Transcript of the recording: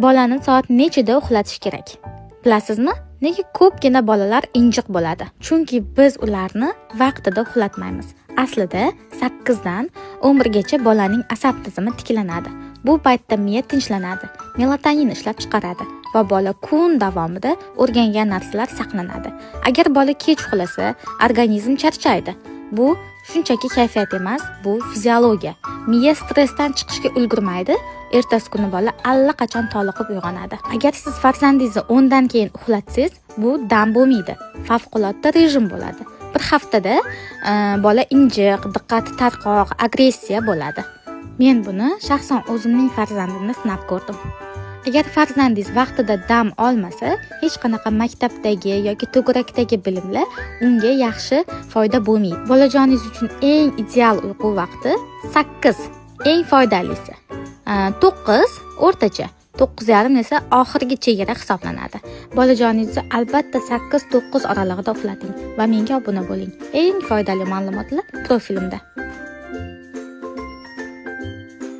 Bolani soat nechida uxlatish kerak? Bilasizmi? Nega ko'pgina bolalar injiq bo'ladi? Chunki biz ularni vaqtida uxlatmaymiz. Aslida 8 dan 11 gacha bolaning asab tizimi tiklanadi. Bu paytda miya tinchlanadi, melatonin ishlab chiqaradi va bola kun davomida o'rgangan narsalar saqlanadi. Agar bola kech uxlasa, organizm charchaydi. Bu shunchaki kayfiyat emas, bu fiziologiya. Miya stressdan chiqishga ulgurmaydi, ertasi kuni bola allaqachon toliqib uyg'onadi. Agar siz farzandingizni 10 dan keyin uxlatsangiz, bu dam bo'lmaydi, favqulodda rejim bo'ladi. Bir haftada bola injiq, diqqati tarqoq, agressiya bo'ladi. Men buni shaxsan o'zimning farzandimni sinab ko'rdim. Agar farzandingiz vaqtida dam olmasa, hech qanaqa maktabdagi yoki to'garakdagi bilimlar unga yaxshi foyda bo'lmaydi. Bolajoningiz uchun eng ideal uyqu vaqti 8, eng foydalisi. 9 o'rtacha, 9:30 esa oxirgi chegara hisoblanadi. Bolajoningizni albatta 8-9 oralig'ida uxlating va menga obuna bo'ling. Eng foydali ma'lumotlar profilimda.